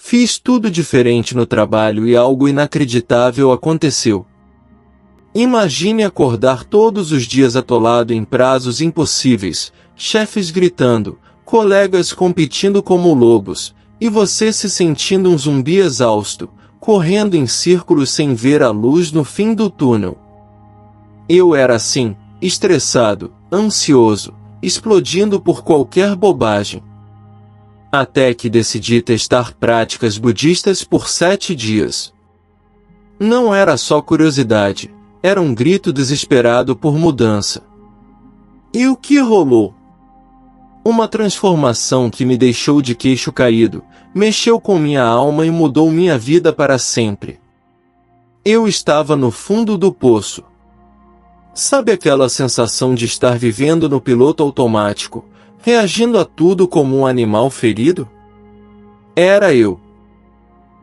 Fiz tudo diferente no trabalho e algo inacreditável aconteceu. Imagine acordar todos os dias atolado em prazos impossíveis, chefes gritando, colegas competindo como lobos, e você se sentindo um zumbi exausto, correndo em círculos sem ver a luz no fim do túnel. Eu era assim, estressado, ansioso, explodindo por qualquer bobagem. Até que decidi testar práticas budistas por 7 dias. Não era só curiosidade, era um grito desesperado por mudança. E o que rolou? Uma transformação que me deixou de queixo caído, mexeu com minha alma e mudou minha vida para sempre. Eu estava no fundo do poço. Sabe aquela sensação de estar vivendo no piloto automático, reagindo a tudo como um animal ferido? Era eu.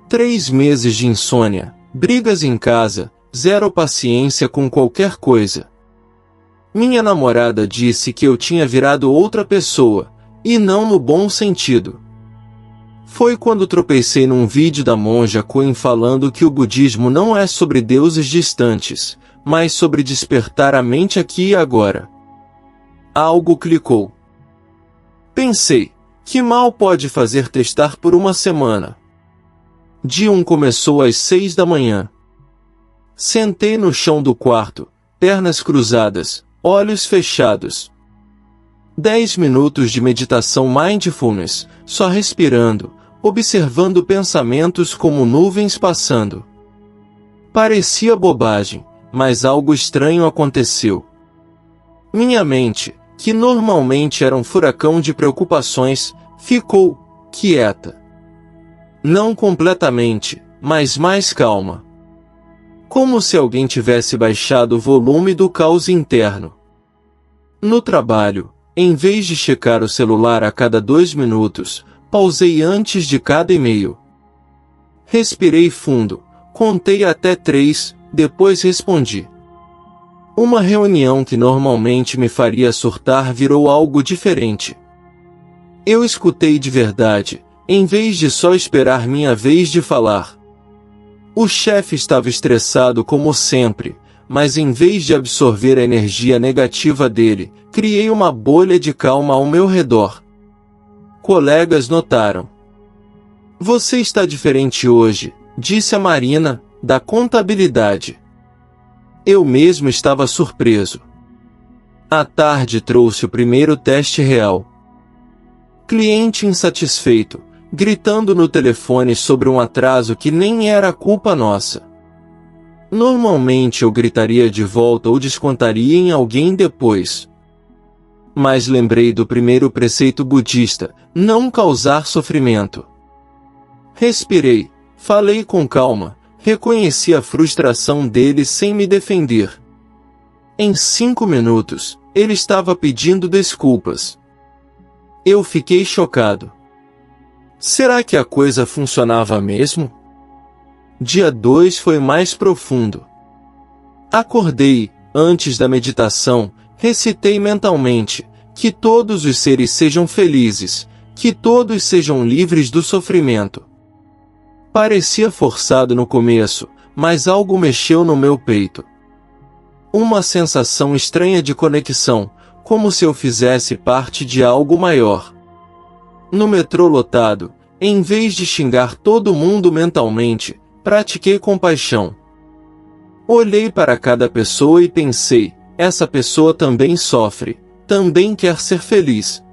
3 meses de insônia, brigas em casa, zero paciência com qualquer coisa. Minha namorada disse que eu tinha virado outra pessoa, e não no bom sentido. Foi quando tropecei num vídeo da monja Koen falando que o budismo não é sobre deuses distantes, mas sobre despertar a mente aqui e agora. Algo clicou. Pensei, que mal pode fazer testar por uma semana? Dia 1 começou às 6 da manhã. Sentei no chão do quarto, pernas cruzadas, olhos fechados. 10 minutos de meditação mindfulness, só respirando, observando pensamentos como nuvens passando. Parecia bobagem, mas algo estranho aconteceu. Minha mente, que normalmente era um furacão de preocupações, ficou quieta. Não completamente, mas mais calma. Como se alguém tivesse baixado o volume do caos interno. No trabalho, em vez de checar o celular a cada 2 minutos, pausei antes de cada e-mail. Respirei fundo, contei até 3, depois respondi. Uma reunião que normalmente me faria surtar virou algo diferente. Eu escutei de verdade, em vez de só esperar minha vez de falar. O chefe estava estressado como sempre, mas em vez de absorver a energia negativa dele, criei uma bolha de calma ao meu redor. Colegas notaram. Você está diferente hoje, disse a Marina, da contabilidade. Eu mesmo estava surpreso. À tarde trouxe o primeiro teste real. Cliente insatisfeito, gritando no telefone sobre um atraso que nem era culpa nossa. Normalmente eu gritaria de volta ou descontaria em alguém depois. Mas lembrei do primeiro preceito budista, não causar sofrimento. Respirei, falei com calma, reconheci a frustração dele sem me defender. Em 5 minutos, ele estava pedindo desculpas. Eu fiquei chocado. Será que a coisa funcionava mesmo? Dia 2 foi mais profundo. Acordei, antes da meditação, recitei mentalmente, que todos os seres sejam felizes, que todos sejam livres do sofrimento. Parecia forçado no começo, mas algo mexeu no meu peito. Uma sensação estranha de conexão, como se eu fizesse parte de algo maior. No metrô lotado, em vez de xingar todo mundo mentalmente, pratiquei compaixão. Olhei para cada pessoa e pensei, essa pessoa também sofre, também quer ser feliz.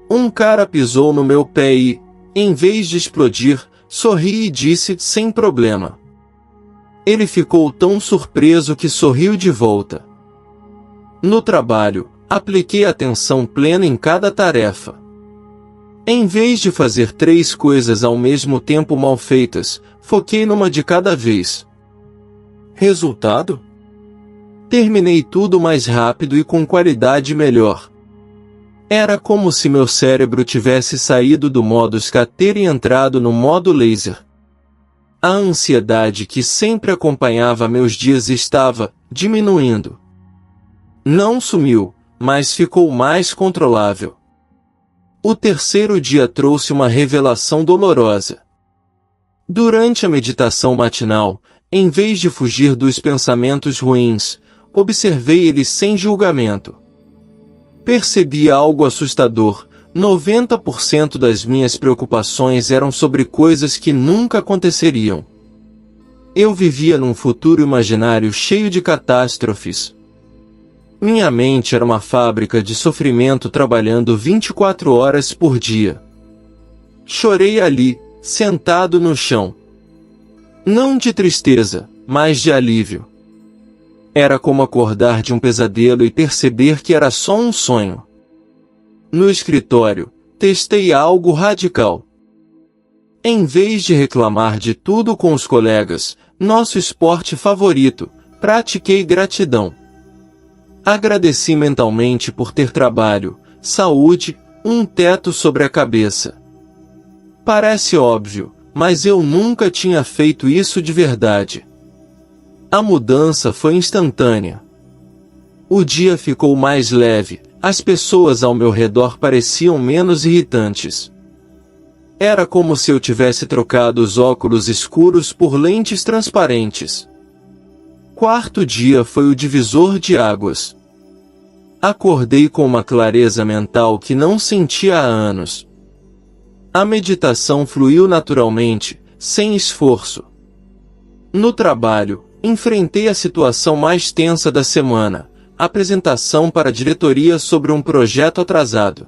Um cara pisou no meu pé e, em vez de explodir, sorri e disse sem problema. Ele ficou tão surpreso que sorriu de volta. No trabalho, apliquei atenção plena em cada tarefa. Em vez de fazer 3 coisas ao mesmo tempo mal feitas, foquei numa de cada vez. Resultado? Terminei tudo mais rápido e com qualidade melhor. Era como se meu cérebro tivesse saído do modo scatter e entrado no modo laser. A ansiedade que sempre acompanhava meus dias estava diminuindo. Não sumiu, mas ficou mais controlável. O terceiro dia trouxe uma revelação dolorosa. Durante a meditação matinal, em vez de fugir dos pensamentos ruins, observei eles sem julgamento. Percebi algo assustador: 90% das minhas preocupações eram sobre coisas que nunca aconteceriam. Eu vivia num futuro imaginário cheio de catástrofes. Minha mente era uma fábrica de sofrimento trabalhando 24 horas por dia. Chorei ali, sentado no chão. Não de tristeza, mas de alívio. Era como acordar de um pesadelo e perceber que era só um sonho. No escritório, testei algo radical. Em vez de reclamar de tudo com os colegas, nosso esporte favorito, pratiquei gratidão. Agradeci mentalmente por ter trabalho, saúde, um teto sobre a cabeça. Parece óbvio, mas eu nunca tinha feito isso de verdade. A mudança foi instantânea. O dia ficou mais leve, as pessoas ao meu redor pareciam menos irritantes. Era como se eu tivesse trocado os óculos escuros por lentes transparentes. Quarto dia foi o divisor de águas. Acordei com uma clareza mental que não sentia há anos. A meditação fluiu naturalmente, sem esforço. No trabalho, enfrentei a situação mais tensa da semana, apresentação para a diretoria sobre um projeto atrasado.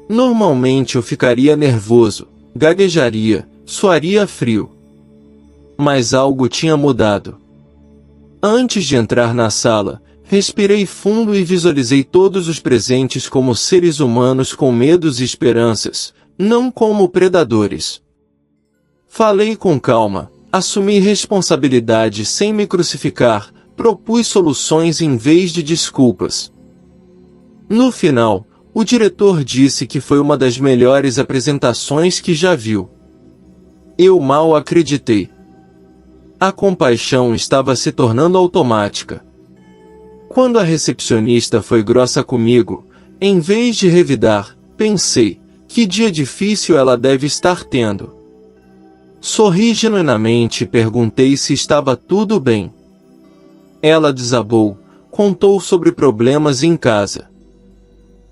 Normalmente eu ficaria nervoso, gaguejaria, suaria frio. Mas algo tinha mudado. Antes de entrar na sala, respirei fundo e visualizei todos os presentes como seres humanos com medos e esperanças, não como predadores. Falei com calma, assumi responsabilidade sem me crucificar, propus soluções em vez de desculpas. No final, o diretor disse que foi uma das melhores apresentações que já viu. Eu mal acreditei. A compaixão estava se tornando automática. Quando a recepcionista foi grossa comigo, em vez de revidar, pensei: que dia difícil ela deve estar tendo. Sorri genuinamente e perguntei se estava tudo bem. Ela desabou, contou sobre problemas em casa.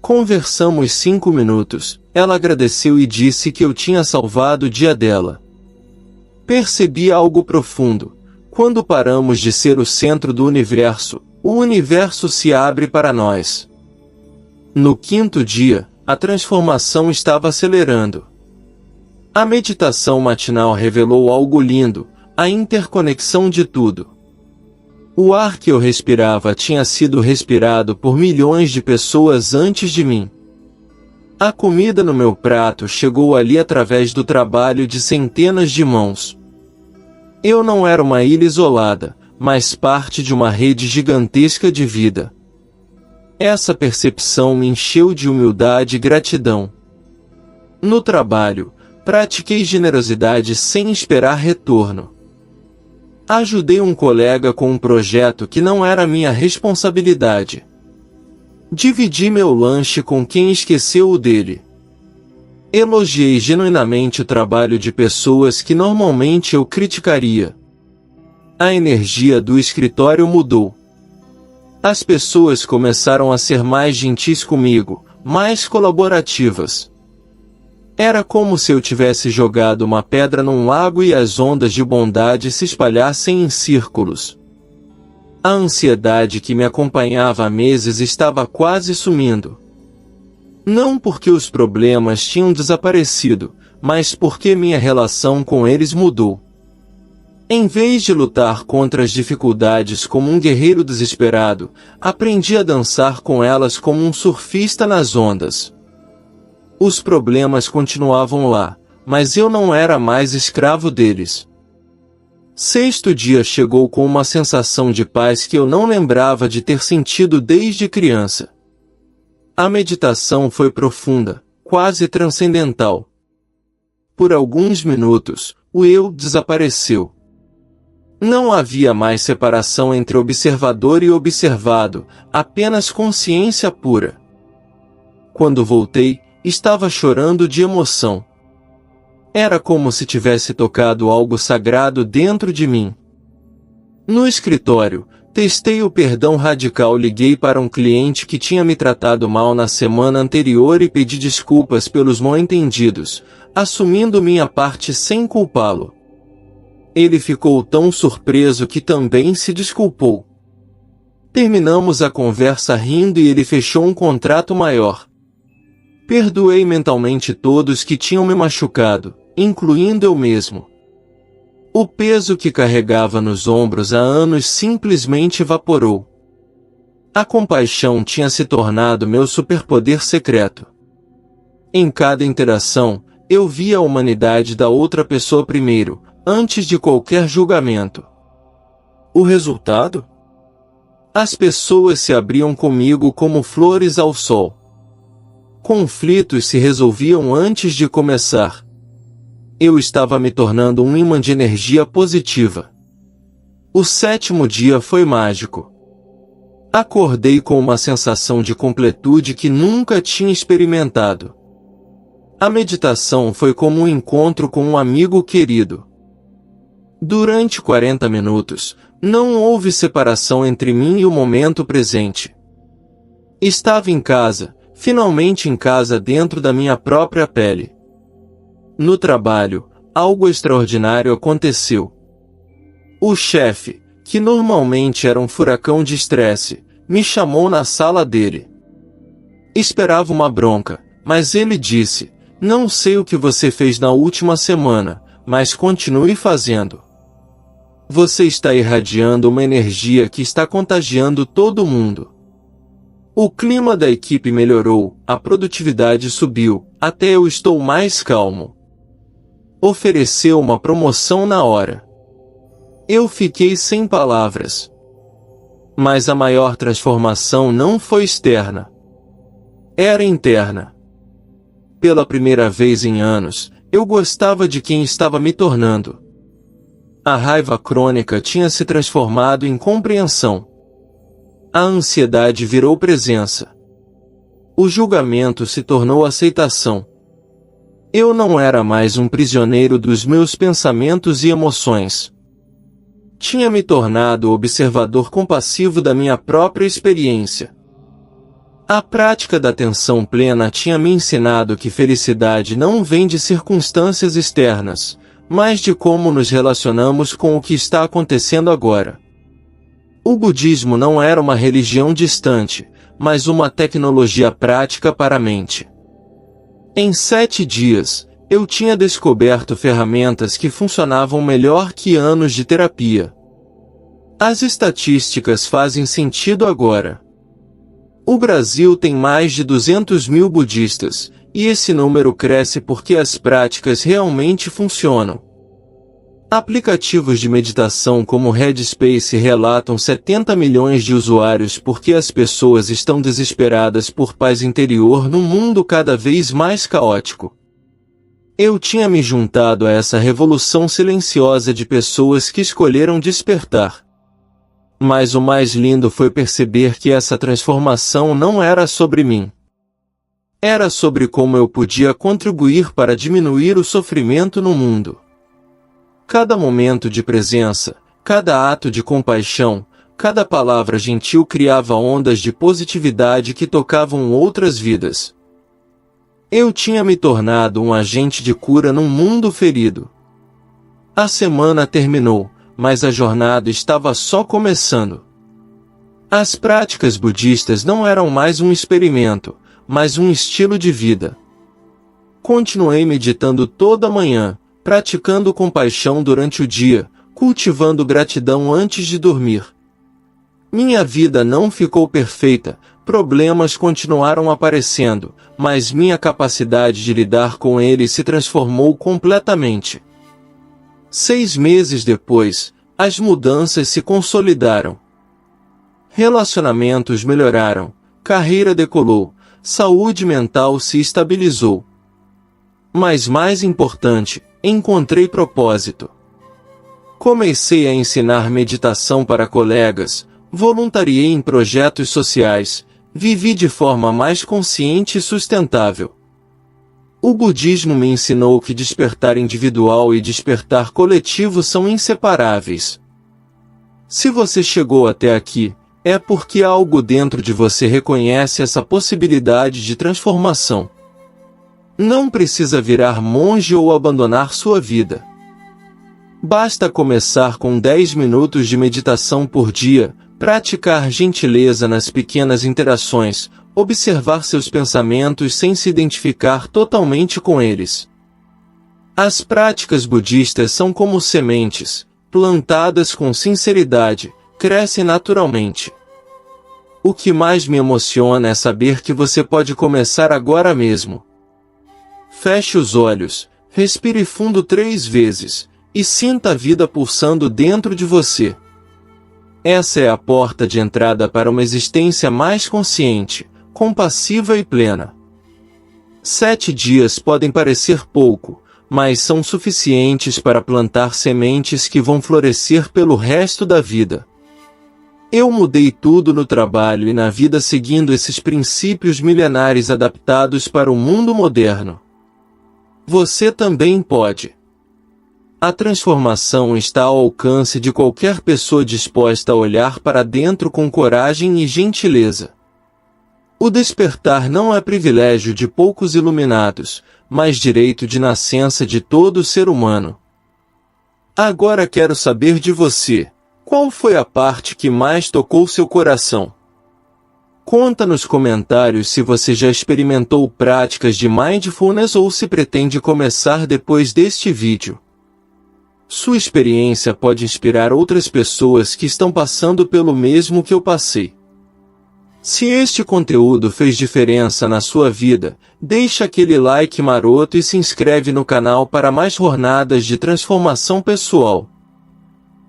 Conversamos 5 minutos, ela agradeceu e disse que eu tinha salvado o dia dela. Percebi algo profundo: quando paramos de ser o centro do universo, o universo se abre para nós. No quinto dia, a transformação estava acelerando. A meditação matinal revelou algo lindo: a interconexão de tudo. O ar que eu respirava tinha sido respirado por milhões de pessoas antes de mim. A comida no meu prato chegou ali através do trabalho de centenas de mãos. Eu não era uma ilha isolada, mas parte de uma rede gigantesca de vida. Essa percepção me encheu de humildade e gratidão. No trabalho, pratiquei generosidade sem esperar retorno. Ajudei um colega com um projeto que não era minha responsabilidade. Dividi meu lanche com quem esqueceu o dele. Elogiei genuinamente o trabalho de pessoas que normalmente eu criticaria. A energia do escritório mudou. As pessoas começaram a ser mais gentis comigo, mais colaborativas. Era como se eu tivesse jogado uma pedra num lago e as ondas de bondade se espalhassem em círculos. A ansiedade que me acompanhava há meses estava quase sumindo. Não porque os problemas tinham desaparecido, mas porque minha relação com eles mudou. Em vez de lutar contra as dificuldades como um guerreiro desesperado, aprendi a dançar com elas como um surfista nas ondas. Os problemas continuavam lá, mas eu não era mais escravo deles. Sexto dia chegou com uma sensação de paz que eu não lembrava de ter sentido desde criança. A meditação foi profunda, quase transcendental. Por alguns minutos, o eu desapareceu. Não havia mais separação entre observador e observado, apenas consciência pura. Quando voltei, estava chorando de emoção. Era como se tivesse tocado algo sagrado dentro de mim. No escritório, testei o perdão radical. Liguei para um cliente que tinha me tratado mal na semana anterior e pedi desculpas pelos mal-entendidos, assumindo minha parte sem culpá-lo. Ele ficou tão surpreso que também se desculpou. Terminamos a conversa rindo e ele fechou um contrato maior. Perdoei mentalmente todos que tinham me machucado, incluindo eu mesmo. O peso que carregava nos ombros há anos simplesmente evaporou. A compaixão tinha se tornado meu superpoder secreto. Em cada interação, eu via a humanidade da outra pessoa primeiro, antes de qualquer julgamento. O resultado? As pessoas se abriam comigo como flores ao sol. Conflitos se resolviam antes de começar. Eu estava me tornando um imã de energia positiva. O 7º dia foi mágico. Acordei com uma sensação de completude que nunca tinha experimentado. A meditação foi como um encontro com um amigo querido. Durante 40 minutos, não houve separação entre mim e o momento presente. Estava em casa, finalmente em casa dentro da minha própria pele. No trabalho, algo extraordinário aconteceu. O chefe, que normalmente era um furacão de estresse, me chamou na sala dele. Esperava uma bronca, mas ele disse: "Não sei o que você fez na última semana, mas continue fazendo. Você está irradiando uma energia que está contagiando todo mundo." O clima da equipe melhorou, a produtividade subiu, até eu estou mais calmo. Ofereceu uma promoção na hora. Eu fiquei sem palavras. Mas a maior transformação não foi externa. Era interna. Pela primeira vez em anos, eu gostava de quem estava me tornando. A raiva crônica tinha se transformado em compreensão. A ansiedade virou presença. O julgamento se tornou aceitação. Eu não era mais um prisioneiro dos meus pensamentos e emoções. Tinha me tornado observador compassivo da minha própria experiência. A prática da atenção plena tinha me ensinado que felicidade não vem de circunstâncias externas, mas de como nos relacionamos com o que está acontecendo agora. O budismo não era uma religião distante, mas uma tecnologia prática para a mente. Em 7 dias, eu tinha descoberto ferramentas que funcionavam melhor que anos de terapia. As estatísticas fazem sentido agora. O Brasil tem mais de 200 mil budistas, e esse número cresce porque as práticas realmente funcionam. Aplicativos de meditação como Headspace relatam 70 milhões de usuários porque as pessoas estão desesperadas por paz interior num mundo cada vez mais caótico. Eu tinha me juntado a essa revolução silenciosa de pessoas que escolheram despertar. Mas o mais lindo foi perceber que essa transformação não era sobre mim. Era sobre como eu podia contribuir para diminuir o sofrimento no mundo. Cada momento de presença, cada ato de compaixão, cada palavra gentil criava ondas de positividade que tocavam outras vidas. Eu tinha me tornado um agente de cura num mundo ferido. A semana terminou, mas a jornada estava só começando. As práticas budistas não eram mais um experimento, mas um estilo de vida. Continuei meditando toda manhã, praticando compaixão durante o dia, cultivando gratidão antes de dormir. Minha vida não ficou perfeita, problemas continuaram aparecendo, mas minha capacidade de lidar com eles se transformou completamente. 6 meses depois, as mudanças se consolidaram. Relacionamentos melhoraram, carreira decolou, saúde mental se estabilizou. Mas mais importante, encontrei propósito. Comecei a ensinar meditação para colegas, voluntariei em projetos sociais, vivi de forma mais consciente e sustentável. O budismo me ensinou que despertar individual e despertar coletivo são inseparáveis. Se você chegou até aqui, é porque algo dentro de você reconhece essa possibilidade de transformação. Não precisa virar monge ou abandonar sua vida. Basta começar com 10 minutos de meditação por dia, praticar gentileza nas pequenas interações, observar seus pensamentos sem se identificar totalmente com eles. As práticas budistas são como sementes, plantadas com sinceridade, crescem naturalmente. O que mais me emociona é saber que você pode começar agora mesmo. Feche os olhos, respire fundo 3 vezes, e sinta a vida pulsando dentro de você. Essa é a porta de entrada para uma existência mais consciente, compassiva e plena. 7 dias podem parecer pouco, mas são suficientes para plantar sementes que vão florescer pelo resto da vida. Eu mudei tudo no trabalho e na vida seguindo esses princípios milenares adaptados para o mundo moderno. Você também pode. A transformação está ao alcance de qualquer pessoa disposta a olhar para dentro com coragem e gentileza. O despertar não é privilégio de poucos iluminados, mas direito de nascença de todo ser humano. Agora quero saber de você. Qual foi a parte que mais tocou seu coração? Conta nos comentários se você já experimentou práticas de mindfulness ou se pretende começar depois deste vídeo. Sua experiência pode inspirar outras pessoas que estão passando pelo mesmo que eu passei. Se este conteúdo fez diferença na sua vida, deixa aquele like maroto e se inscreve no canal para mais jornadas de transformação pessoal.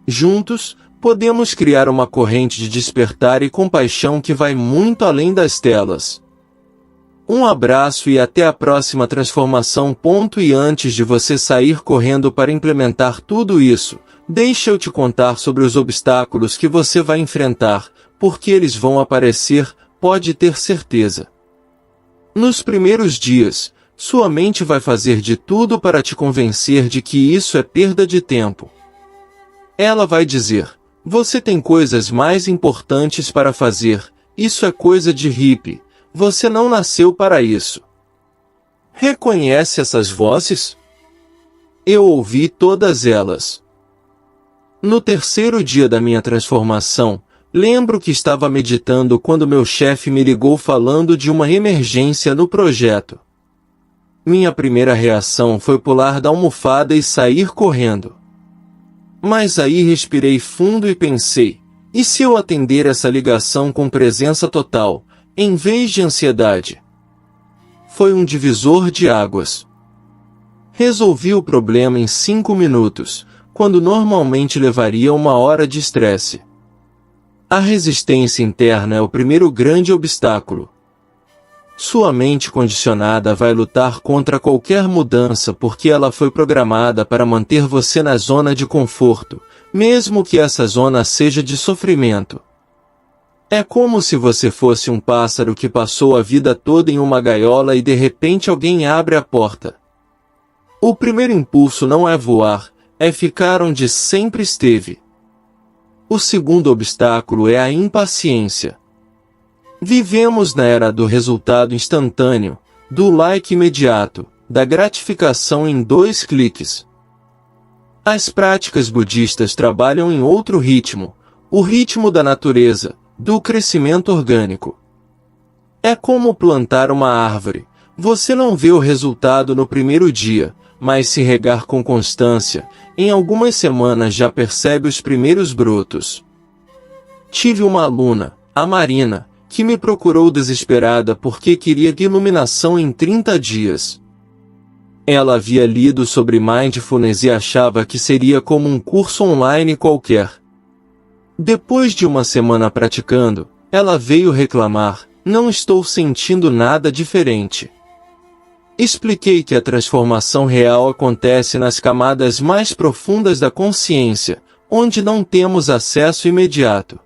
Juntos, podemos criar uma corrente de despertar e compaixão que vai muito além das telas. Um abraço e até a próxima transformação. E antes de você sair correndo para implementar tudo isso, deixa eu te contar sobre os obstáculos que você vai enfrentar, porque eles vão aparecer, pode ter certeza. Nos primeiros dias, sua mente vai fazer de tudo para te convencer de que isso é perda de tempo. Ela vai dizer: você tem coisas mais importantes para fazer, isso é coisa de hippie, você não nasceu para isso. Reconhece essas vozes? Eu ouvi todas elas. No terceiro dia da minha transformação, lembro que estava meditando quando meu chefe me ligou falando de uma emergência no projeto. Minha primeira reação foi pular da almofada e sair correndo. Mas aí respirei fundo e pensei, e se eu atender essa ligação com presença total, em vez de ansiedade? Foi um divisor de águas. Resolvi o problema em 5 minutos, quando normalmente levaria 1 hora de estresse. A resistência interna é o primeiro grande obstáculo. Sua mente condicionada vai lutar contra qualquer mudança porque ela foi programada para manter você na zona de conforto, mesmo que essa zona seja de sofrimento. É como se você fosse um pássaro que passou a vida toda em uma gaiola e de repente alguém abre a porta. O primeiro impulso não é voar, é ficar onde sempre esteve. O segundo obstáculo é a impaciência. Vivemos na era do resultado instantâneo, do like imediato, da gratificação em 2 cliques. As práticas budistas trabalham em outro ritmo, o ritmo da natureza, do crescimento orgânico. É como plantar uma árvore. Você não vê o resultado no primeiro dia, mas se regar com constância, em algumas semanas já percebe os primeiros brotos. Tive uma aluna, a Marina, que me procurou desesperada porque queria iluminação em 30 dias. Ela havia lido sobre mindfulness e achava que seria como um curso online qualquer. Depois de 1 semana praticando, ela veio reclamar: não estou sentindo nada diferente. Expliquei que a transformação real acontece nas camadas mais profundas da consciência, onde não temos acesso imediato.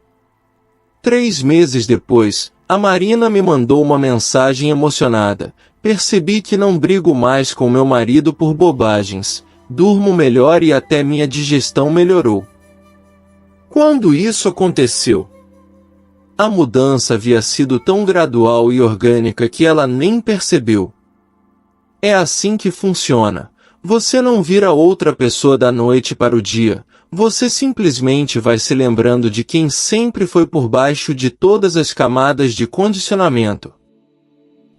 3 meses depois, a Marina me mandou uma mensagem emocionada, percebi que não brigo mais com meu marido por bobagens, durmo melhor e até minha digestão melhorou. Quando isso aconteceu? A mudança havia sido tão gradual e orgânica que ela nem percebeu. É assim que funciona. Você não vira outra pessoa da noite para o dia, você simplesmente vai se lembrando de quem sempre foi por baixo de todas as camadas de condicionamento.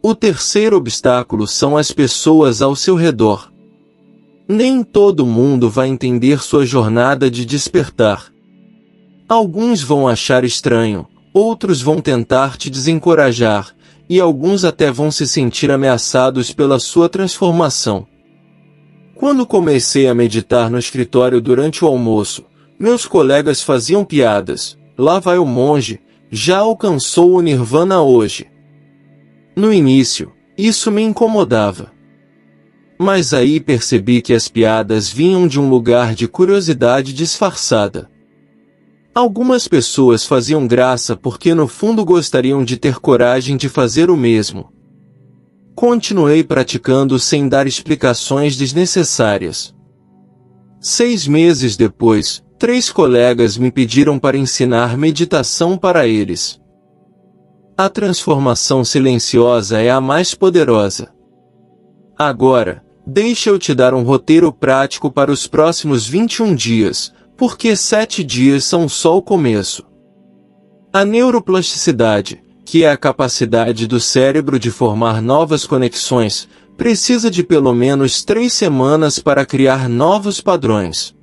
O terceiro obstáculo são as pessoas ao seu redor. Nem todo mundo vai entender sua jornada de despertar. Alguns vão achar estranho, outros vão tentar te desencorajar, e alguns até vão se sentir ameaçados pela sua transformação. Quando comecei a meditar no escritório durante o almoço, meus colegas faziam piadas. Lá vai o monge, já alcançou o nirvana hoje. No início, isso me incomodava. Mas aí percebi que as piadas vinham de um lugar de curiosidade disfarçada. Algumas pessoas faziam graça porque no fundo gostariam de ter coragem de fazer o mesmo. Continuei praticando sem dar explicações desnecessárias. 6 meses depois, 3 colegas me pediram para ensinar meditação para eles. A transformação silenciosa é a mais poderosa. Agora, deixa eu te dar um roteiro prático para os próximos 21 dias, porque 7 dias são só o começo. A neuroplasticidade, que é a capacidade do cérebro de formar novas conexões, precisa de pelo menos 3 semanas para criar novos padrões.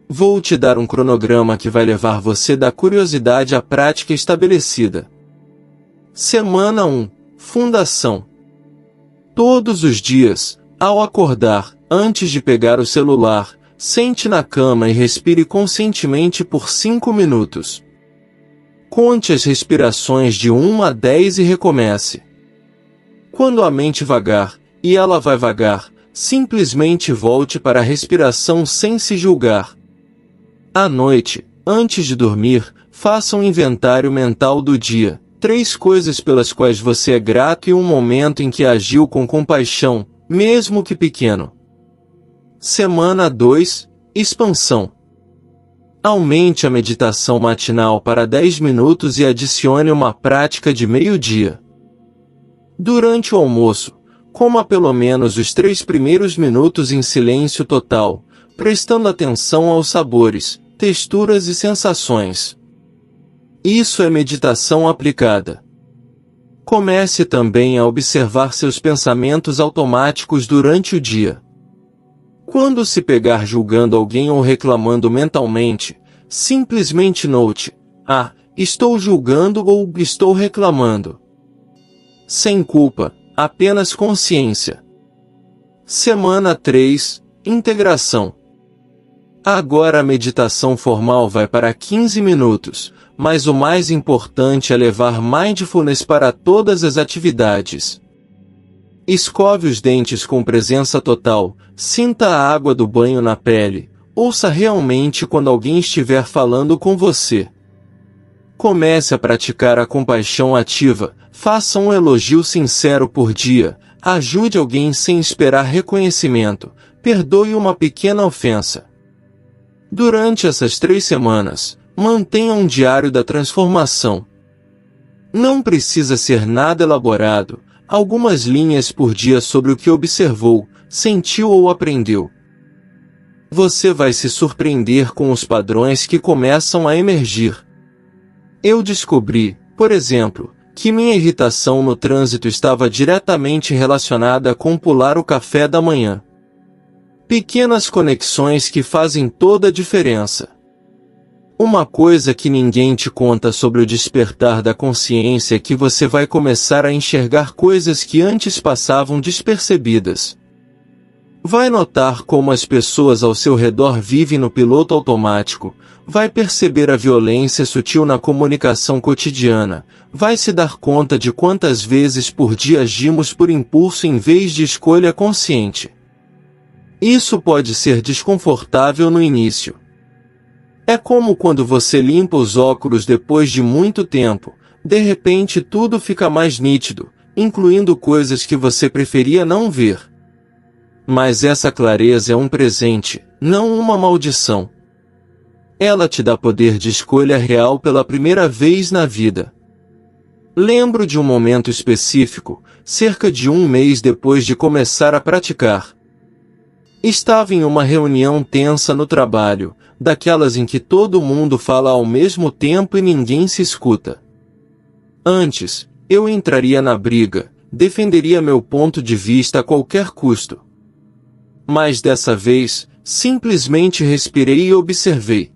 Vou te dar um cronograma que vai levar você da curiosidade à prática estabelecida. Semana 1. Fundação. Todos os dias, ao acordar, antes de pegar o celular, sente na cama e respire conscientemente por 5 minutos. Conte as respirações de 1 a 10 e recomece. Quando a mente vagar, e ela vai vagar, simplesmente volte para a respiração sem se julgar. À noite, antes de dormir, faça um inventário mental do dia. 3 coisas pelas quais você é grato e um momento em que agiu com compaixão, mesmo que pequeno. Semana 2. Expansão. Aumente a meditação matinal para 10 minutos e adicione uma prática de meio-dia. Durante o almoço, coma pelo menos os 3 primeiros minutos em silêncio total, prestando atenção aos sabores, texturas e sensações. Isso é meditação aplicada. Comece também a observar seus pensamentos automáticos durante o dia. Quando se pegar julgando alguém ou reclamando mentalmente, simplesmente note: estou julgando ou estou reclamando. Sem culpa, apenas consciência. Semana 3. Integração. Agora a meditação formal vai para 15 minutos, mas o mais importante é levar mindfulness para todas as atividades. Escove os dentes com presença total, sinta a água do banho na pele, ouça realmente quando alguém estiver falando com você. Comece a praticar a compaixão ativa, faça um elogio sincero por dia, ajude alguém sem esperar reconhecimento, perdoe uma pequena ofensa. Durante essas 3 semanas, mantenha um diário da transformação. Não precisa ser nada elaborado, algumas linhas por dia sobre o que observou, sentiu ou aprendeu. Você vai se surpreender com os padrões que começam a emergir. Eu descobri, por exemplo, que minha irritação no trânsito estava diretamente relacionada com pular o café da manhã. Pequenas conexões que fazem toda a diferença. Uma coisa que ninguém te conta sobre o despertar da consciência é que você vai começar a enxergar coisas que antes passavam despercebidas. Vai notar como as pessoas ao seu redor vivem no piloto automático, vai perceber a violência sutil na comunicação cotidiana, vai se dar conta de quantas vezes por dia agimos por impulso em vez de escolha consciente. Isso pode ser desconfortável no início. É como quando você limpa os óculos depois de muito tempo, de repente tudo fica mais nítido, incluindo coisas que você preferia não ver. Mas essa clareza é um presente, não uma maldição. Ela te dá poder de escolha real pela primeira vez na vida. Lembro de um momento específico, cerca de um mês depois de começar a praticar. Estava em uma reunião tensa no trabalho, daquelas em que todo mundo fala ao mesmo tempo e ninguém se escuta. Antes, eu entraria na briga, defenderia meu ponto de vista a qualquer custo. Mas dessa vez, simplesmente respirei e observei.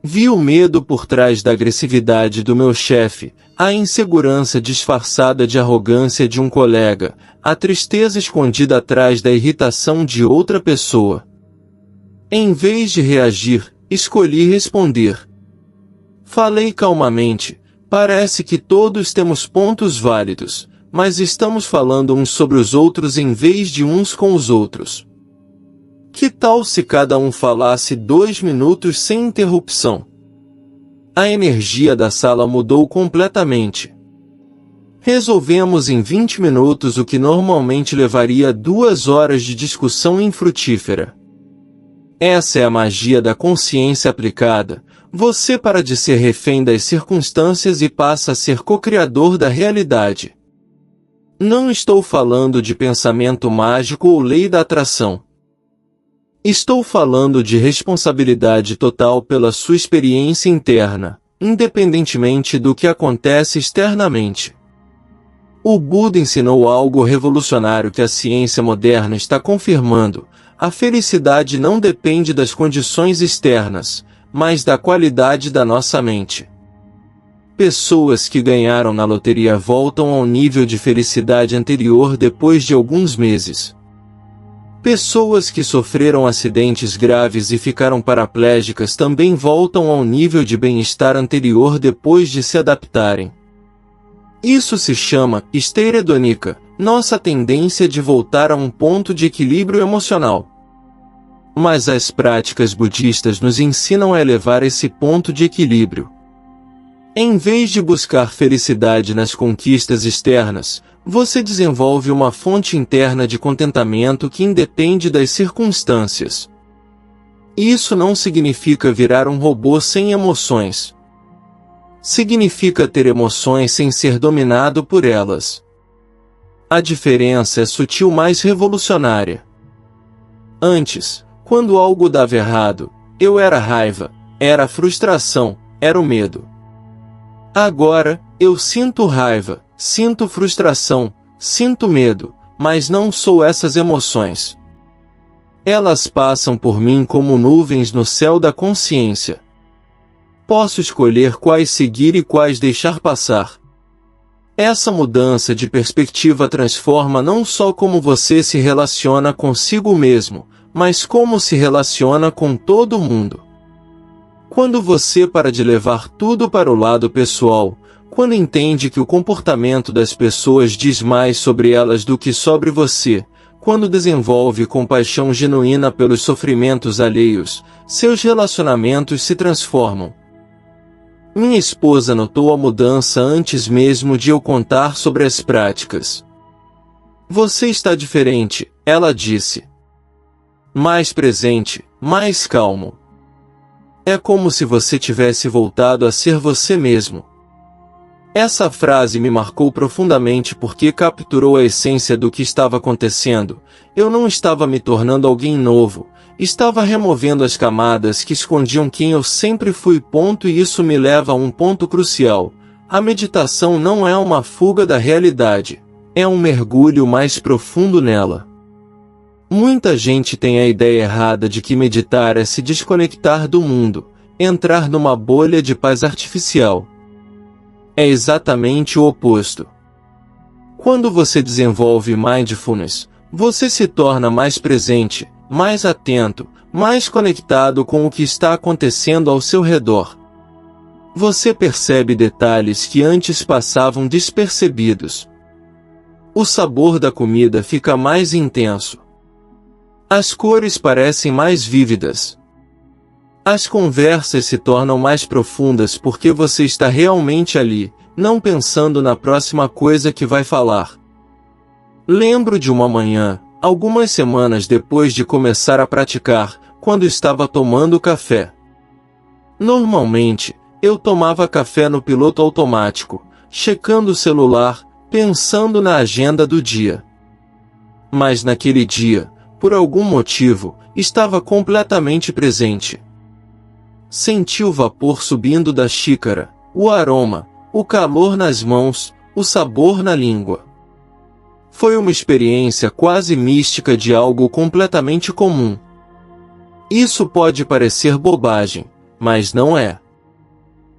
Vi o medo por trás da agressividade do meu chefe, a insegurança disfarçada de arrogância de um colega, a tristeza escondida atrás da irritação de outra pessoa. Em vez de reagir, escolhi responder. Falei calmamente, parece que todos temos pontos válidos, mas estamos falando uns sobre os outros em vez de uns com os outros. Que tal se cada um falasse 2 minutos sem interrupção? A energia da sala mudou completamente. Resolvemos em 20 minutos o que normalmente levaria 2 horas de discussão infrutífera. Essa é a magia da consciência aplicada. Você para de ser refém das circunstâncias e passa a ser co-criador da realidade. Não estou falando de pensamento mágico ou lei da atração. Estou falando de responsabilidade total pela sua experiência interna, independentemente do que acontece externamente. O Buda ensinou algo revolucionário que a ciência moderna está confirmando: a felicidade não depende das condições externas, mas da qualidade da nossa mente. Pessoas que ganharam na loteria voltam ao nível de felicidade anterior depois de alguns meses. Pessoas que sofreram acidentes graves e ficaram paraplégicas também voltam ao nível de bem-estar anterior depois de se adaptarem. Isso se chama esteira hedônica, nossa tendência de voltar a um ponto de equilíbrio emocional. Mas as práticas budistas nos ensinam a elevar esse ponto de equilíbrio. Em vez de buscar felicidade nas conquistas externas, você desenvolve uma fonte interna de contentamento que independe das circunstâncias. Isso não significa virar um robô sem emoções. Significa ter emoções sem ser dominado por elas. A diferença é sutil, mas revolucionária. Antes, quando algo dava errado, eu era raiva, era frustração, era o medo. Agora, eu sinto raiva, sinto frustração, sinto medo, mas não sou essas emoções. Elas passam por mim como nuvens no céu da consciência. Posso escolher quais seguir e quais deixar passar. Essa mudança de perspectiva transforma não só como você se relaciona consigo mesmo, mas como se relaciona com todo mundo. Quando você para de levar tudo para o lado pessoal, quando entende que o comportamento das pessoas diz mais sobre elas do que sobre você, quando desenvolve compaixão genuína pelos sofrimentos alheios, seus relacionamentos se transformam. Minha esposa notou a mudança antes mesmo de eu contar sobre as práticas. Você está diferente, ela disse. Mais presente, mais calmo. É como se você tivesse voltado a ser você mesmo. Essa frase me marcou profundamente porque capturou a essência do que estava acontecendo. Eu não estava me tornando alguém novo, estava removendo as camadas que escondiam quem eu sempre fui. E isso me leva a um ponto crucial. A meditação não é uma fuga da realidade, é um mergulho mais profundo nela. Muita gente tem a ideia errada de que meditar é se desconectar do mundo, entrar numa bolha de paz artificial. É exatamente o oposto. Quando você desenvolve mindfulness, você se torna mais presente, mais atento, mais conectado com o que está acontecendo ao seu redor. Você percebe detalhes que antes passavam despercebidos. O sabor da comida fica mais intenso. As cores parecem mais vívidas. As conversas se tornam mais profundas porque você está realmente ali, não pensando na próxima coisa que vai falar. Lembro de uma manhã, algumas semanas depois de começar a praticar, quando estava tomando café. Normalmente, eu tomava café no piloto automático, checando o celular, pensando na agenda do dia. Mas naquele dia, por algum motivo, estava completamente presente. Senti o vapor subindo da xícara, o aroma, o calor nas mãos, o sabor na língua. Foi uma experiência quase mística de algo completamente comum. Isso pode parecer bobagem, mas não é.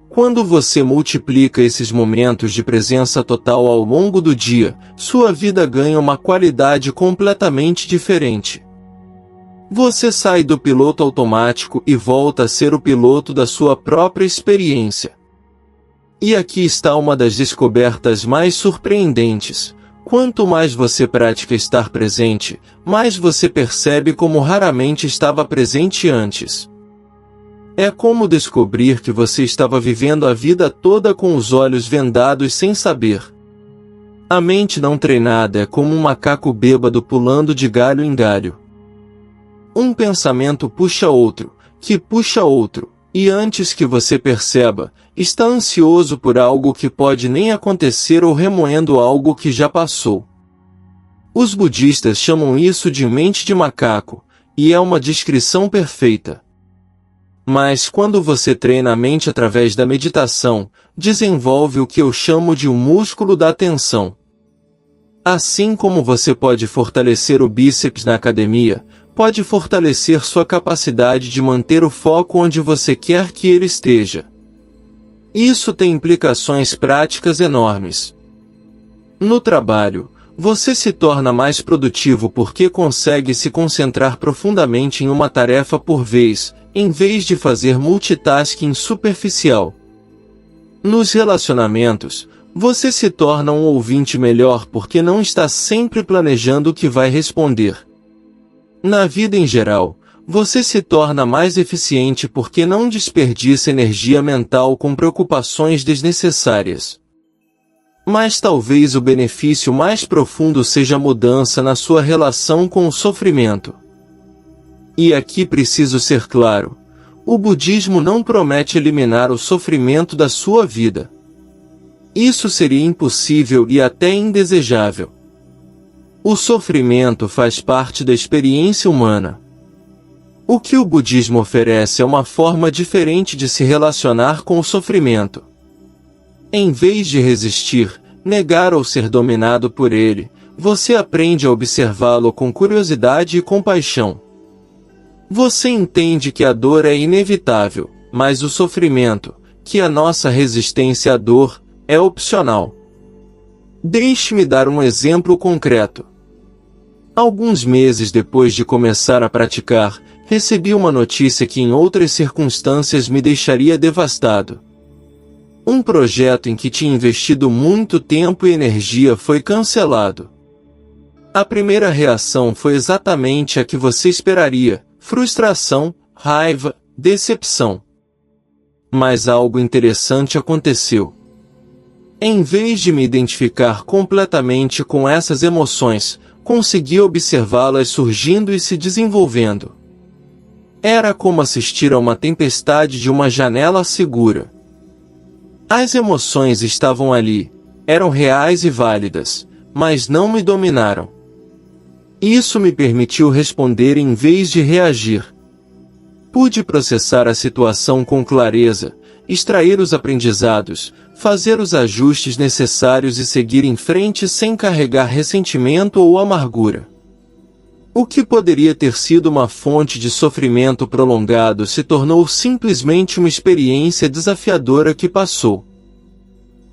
Quando você multiplica esses momentos de presença total ao longo do dia, sua vida ganha uma qualidade completamente diferente. Você sai do piloto automático e volta a ser o piloto da sua própria experiência. E aqui está uma das descobertas mais surpreendentes. Quanto mais você pratica estar presente, mais você percebe como raramente estava presente antes. É como descobrir que você estava vivendo a vida toda com os olhos vendados sem saber. A mente não treinada é como um macaco bêbado pulando de galho em galho. Um pensamento puxa outro, que puxa outro, e antes que você perceba, está ansioso por algo que pode nem acontecer ou remoendo algo que já passou. Os budistas chamam isso de mente de macaco, e é uma descrição perfeita. Mas quando você treina a mente através da meditação, desenvolve o que eu chamo de um músculo da atenção. Assim como você pode fortalecer o bíceps na academia, pode fortalecer sua capacidade de manter o foco onde você quer que ele esteja. Isso tem implicações práticas enormes. No trabalho, você se torna mais produtivo porque consegue se concentrar profundamente em uma tarefa por vez, em vez de fazer multitasking superficial. Nos relacionamentos, você se torna um ouvinte melhor porque não está sempre planejando o que vai responder. Na vida em geral, você se torna mais eficiente porque não desperdiça energia mental com preocupações desnecessárias. Mas talvez o benefício mais profundo seja a mudança na sua relação com o sofrimento. E aqui preciso ser claro: o budismo não promete eliminar o sofrimento da sua vida. Isso seria impossível e até indesejável. O sofrimento faz parte da experiência humana. O que o budismo oferece é uma forma diferente de se relacionar com o sofrimento. Em vez de resistir, negar ou ser dominado por ele, você aprende a observá-lo com curiosidade e compaixão. Você entende que a dor é inevitável, mas o sofrimento, que é a nossa resistência à dor, é opcional. Deixe-me dar um exemplo concreto. Alguns meses depois de começar a praticar, recebi uma notícia que em outras circunstâncias me deixaria devastado. Um projeto em que tinha investido muito tempo e energia foi cancelado. A primeira reação foi exatamente a que você esperaria: frustração, raiva, decepção. Mas algo interessante aconteceu. Em vez de me identificar completamente com essas emoções, consegui observá-las surgindo e se desenvolvendo. Era como assistir a uma tempestade de uma janela segura. As emoções estavam ali, eram reais e válidas, mas não me dominaram. Isso me permitiu responder em vez de reagir. Pude processar a situação com clareza, extrair os aprendizados, fazer os ajustes necessários e seguir em frente sem carregar ressentimento ou amargura. O que poderia ter sido uma fonte de sofrimento prolongado se tornou simplesmente uma experiência desafiadora que passou.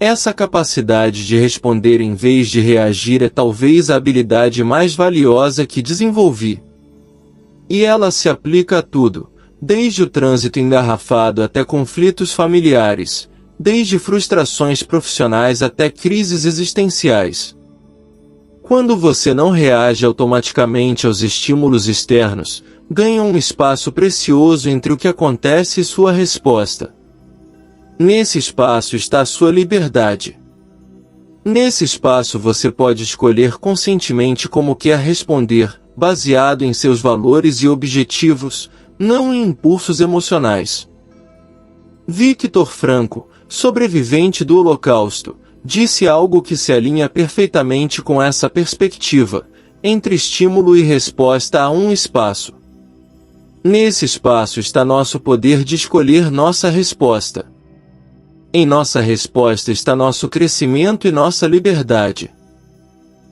Essa capacidade de responder em vez de reagir é talvez a habilidade mais valiosa que desenvolvi. E ela se aplica a tudo, desde o trânsito engarrafado até conflitos familiares, desde frustrações profissionais até crises existenciais. Quando você não reage automaticamente aos estímulos externos, ganha um espaço precioso entre o que acontece e sua resposta. Nesse espaço está a sua liberdade. Nesse espaço você pode escolher conscientemente como quer responder, baseado em seus valores e objetivos, não em impulsos emocionais. Victor Frankl, sobrevivente do Holocausto, disse algo que se alinha perfeitamente com essa perspectiva: entre estímulo e resposta há um espaço. Nesse espaço está nosso poder de escolher nossa resposta. Em nossa resposta está nosso crescimento e nossa liberdade.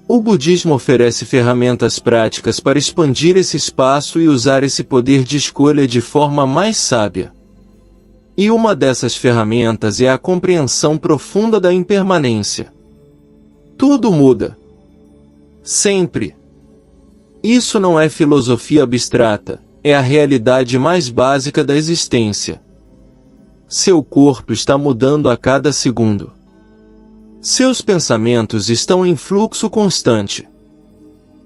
O budismo oferece ferramentas práticas para expandir esse espaço e usar esse poder de escolha de forma mais sábia. E uma dessas ferramentas é a compreensão profunda da impermanência. Tudo muda. Sempre. Isso não é filosofia abstrata, é a realidade mais básica da existência. Seu corpo está mudando a cada segundo. Seus pensamentos estão em fluxo constante.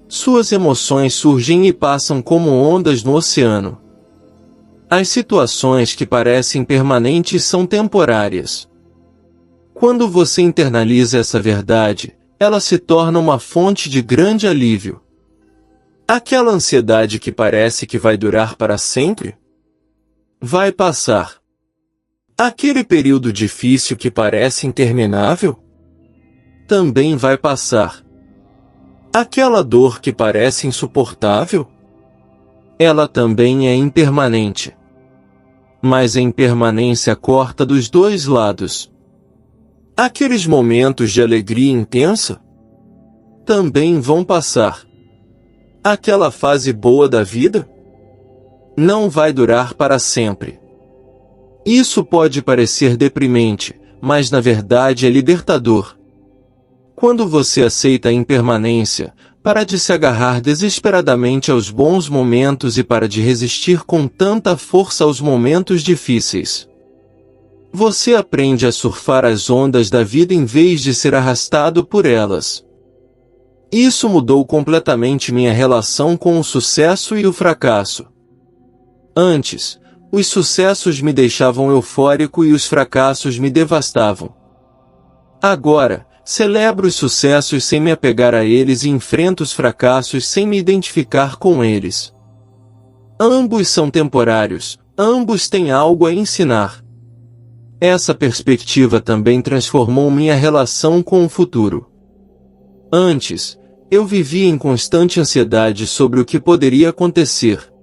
Suas emoções surgem e passam como ondas no oceano. As situações que parecem permanentes são temporárias. Quando você internaliza essa verdade, ela se torna uma fonte de grande alívio. Aquela ansiedade que parece que vai durar para sempre, vai passar. Aquele período difícil que parece interminável, também vai passar. Aquela dor que parece insuportável, ela também é impermanente. Mas a impermanência corta dos dois lados. Aqueles momentos de alegria intensa também vão passar. Aquela fase boa da vida não vai durar para sempre. Isso pode parecer deprimente, mas na verdade é libertador. Quando você aceita a impermanência, para de se agarrar desesperadamente aos bons momentos e para de resistir com tanta força aos momentos difíceis. Você aprende a surfar as ondas da vida em vez de ser arrastado por elas. Isso mudou completamente minha relação com o sucesso e o fracasso. Antes, os sucessos me deixavam eufórico e os fracassos me devastavam. Agora, celebro os sucessos sem me apegar a eles e enfrento os fracassos sem me identificar com eles. Ambos são temporários, ambos têm algo a ensinar. Essa perspectiva também transformou minha relação com o futuro. Antes, eu vivia em constante ansiedade sobre o que poderia acontecer.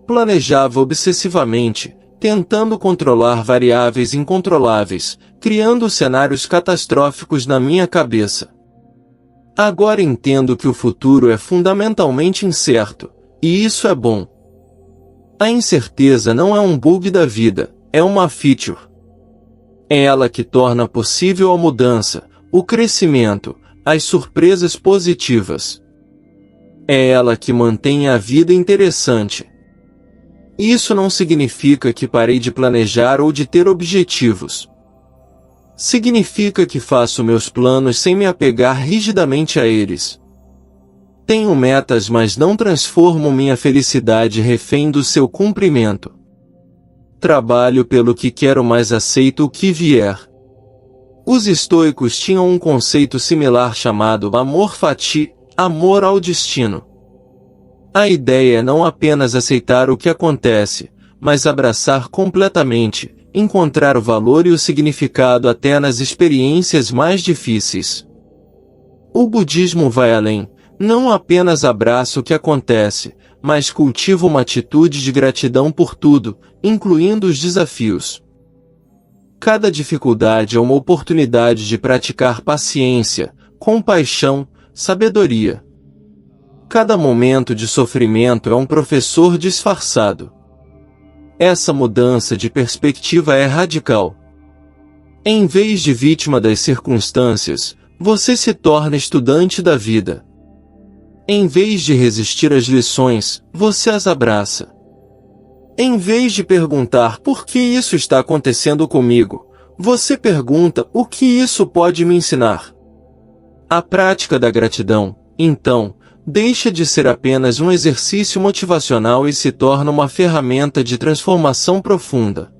Planejava obsessivamente, tentando controlar variáveis incontroláveis, criando cenários catastróficos na minha cabeça. Agora entendo que o futuro é fundamentalmente incerto, e isso é bom. A incerteza não é um bug da vida, é uma feature. É ela que torna possível a mudança, o crescimento, as surpresas positivas. É ela que mantém a vida interessante. Isso não significa que parei de planejar ou de ter objetivos. Significa que faço meus planos sem me apegar rigidamente a eles. Tenho metas, mas não transformo minha felicidade refém do seu cumprimento. Trabalho pelo que quero, mas aceito o que vier. Os estoicos tinham um conceito similar chamado amor fati, amor ao destino. A ideia é não apenas aceitar o que acontece, mas abraçar completamente, encontrar o valor e o significado até nas experiências mais difíceis. O budismo vai além, não apenas abraça o que acontece, mas cultiva uma atitude de gratidão por tudo, incluindo os desafios. Cada dificuldade é uma oportunidade de praticar paciência, compaixão, sabedoria. Cada momento de sofrimento é um professor disfarçado. Essa mudança de perspectiva é radical. Em vez de vítima das circunstâncias, você se torna estudante da vida. Em vez de resistir às lições, você as abraça. Em vez de perguntar por que isso está acontecendo comigo, você pergunta o que isso pode me ensinar. A prática da gratidão, então, deixa de ser apenas um exercício motivacional e se torna uma ferramenta de transformação profunda.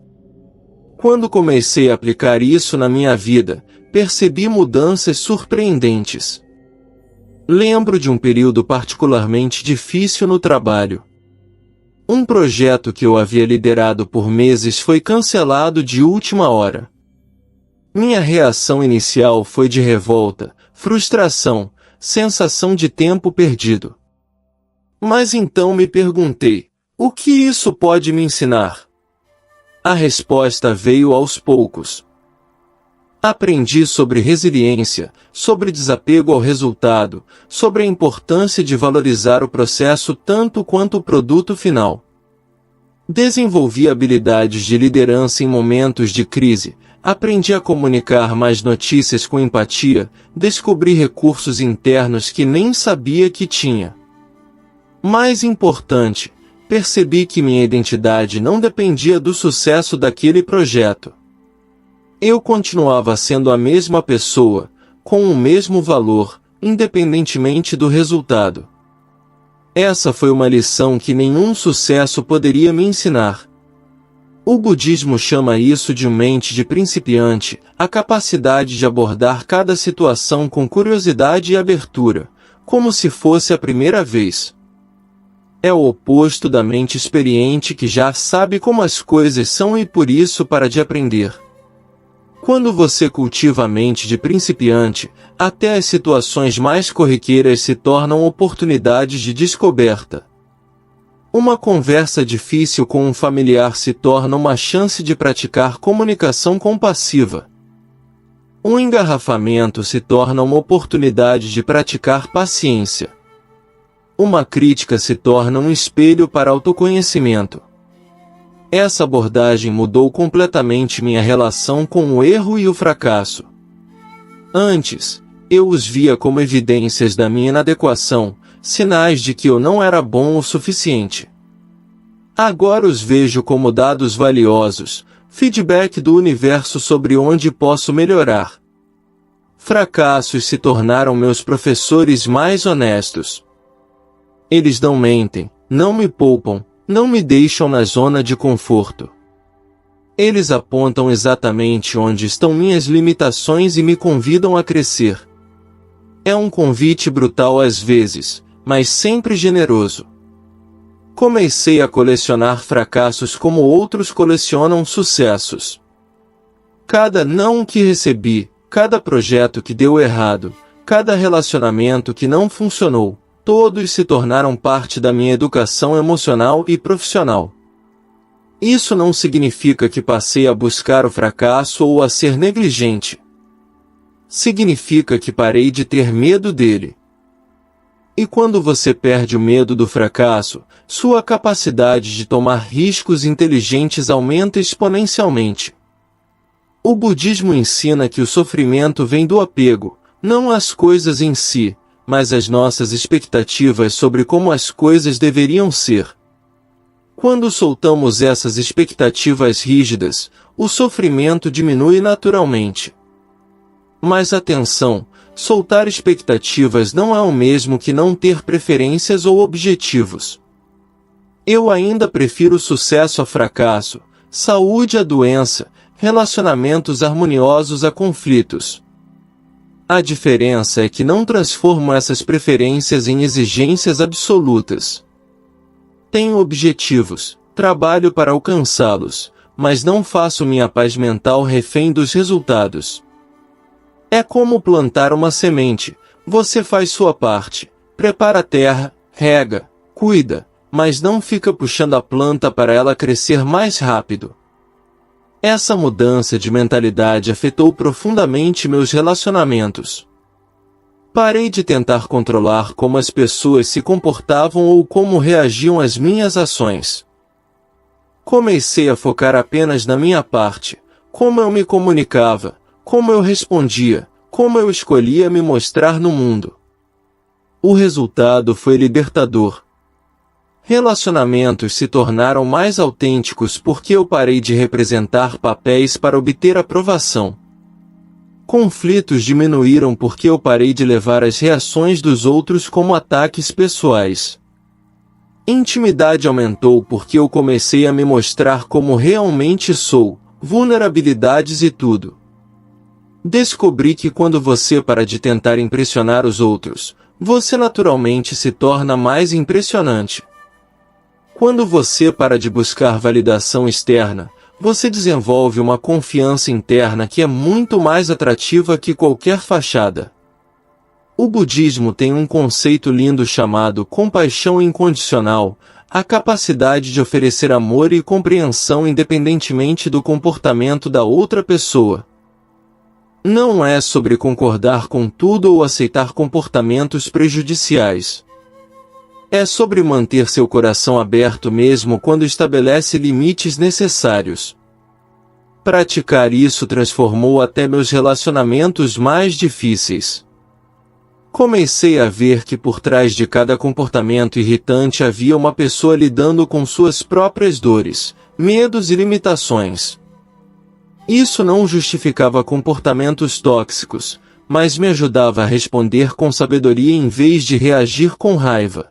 Quando comecei a aplicar isso na minha vida, percebi mudanças surpreendentes. Lembro de um período particularmente difícil no trabalho. Um projeto que eu havia liderado por meses foi cancelado de última hora. Minha reação inicial foi de revolta, frustração, sensação de tempo perdido. Mas então me perguntei, o que isso pode me ensinar? A resposta veio aos poucos. Aprendi sobre resiliência, sobre desapego ao resultado, sobre a importância de valorizar o processo tanto quanto o produto final. Desenvolvi habilidades de liderança em momentos de crise, aprendi a comunicar mais notícias com empatia, descobri recursos internos que nem sabia que tinha. Mais importante, percebi que minha identidade não dependia do sucesso daquele projeto. Eu continuava sendo a mesma pessoa, com o mesmo valor, independentemente do resultado. Essa foi uma lição que nenhum sucesso poderia me ensinar. O budismo chama isso de mente de principiante, a capacidade de abordar cada situação com curiosidade e abertura, como se fosse a primeira vez. É o oposto da mente experiente que já sabe como as coisas são e por isso para de aprender. Quando você cultiva a mente de principiante, até as situações mais corriqueiras se tornam oportunidades de descoberta. Uma conversa difícil com um familiar se torna uma chance de praticar comunicação compassiva. Um engarrafamento se torna uma oportunidade de praticar paciência. Uma crítica se torna um espelho para autoconhecimento. Essa abordagem mudou completamente minha relação com o erro e o fracasso. Antes, eu os via como evidências da minha inadequação, sinais de que eu não era bom o suficiente. Agora os vejo como dados valiosos, feedback do universo sobre onde posso melhorar. Fracassos se tornaram meus professores mais honestos. Eles não mentem, não me poupam, não me deixam na zona de conforto. Eles apontam exatamente onde estão minhas limitações e me convidam a crescer. É um convite brutal às vezes, mas sempre generoso. Comecei a colecionar fracassos como outros colecionam sucessos. Cada não que recebi, cada projeto que deu errado, cada relacionamento que não funcionou, todos se tornaram parte da minha educação emocional e profissional. Isso não significa que passei a buscar o fracasso ou a ser negligente. Significa que parei de ter medo dele. E quando você perde o medo do fracasso, sua capacidade de tomar riscos inteligentes aumenta exponencialmente. O budismo ensina que o sofrimento vem do apego, não às coisas em si, mas às nossas expectativas sobre como as coisas deveriam ser. Quando soltamos essas expectativas rígidas, o sofrimento diminui naturalmente. Mas atenção, soltar expectativas não é o mesmo que não ter preferências ou objetivos. Eu ainda prefiro sucesso a fracasso, saúde a doença, relacionamentos harmoniosos a conflitos. A diferença é que não transformo essas preferências em exigências absolutas. Tenho objetivos, trabalho para alcançá-los, mas não faço minha paz mental refém dos resultados. É como plantar uma semente, você faz sua parte, prepara a terra, rega, cuida, mas não fica puxando a planta para ela crescer mais rápido. Essa mudança de mentalidade afetou profundamente meus relacionamentos. Parei de tentar controlar como as pessoas se comportavam ou como reagiam às minhas ações. Comecei a focar apenas na minha parte, como eu me comunicava, como eu respondia, como eu escolhia me mostrar no mundo. O resultado foi libertador. Relacionamentos se tornaram mais autênticos porque eu parei de representar papéis para obter aprovação. Conflitos diminuíram porque eu parei de levar as reações dos outros como ataques pessoais. Intimidade aumentou porque eu comecei a me mostrar como realmente sou, vulnerabilidades e tudo. Descobri que quando você para de tentar impressionar os outros, você naturalmente se torna mais impressionante. Quando você para de buscar validação externa, você desenvolve uma confiança interna que é muito mais atrativa que qualquer fachada. O budismo tem um conceito lindo chamado compaixão incondicional, a capacidade de oferecer amor e compreensão independentemente do comportamento da outra pessoa. Não é sobre concordar com tudo ou aceitar comportamentos prejudiciais. É sobre manter seu coração aberto mesmo quando estabelece limites necessários. Praticar isso transformou até meus relacionamentos mais difíceis. Comecei a ver que por trás de cada comportamento irritante havia uma pessoa lidando com suas próprias dores, medos e limitações. Isso não justificava comportamentos tóxicos, mas me ajudava a responder com sabedoria em vez de reagir com raiva.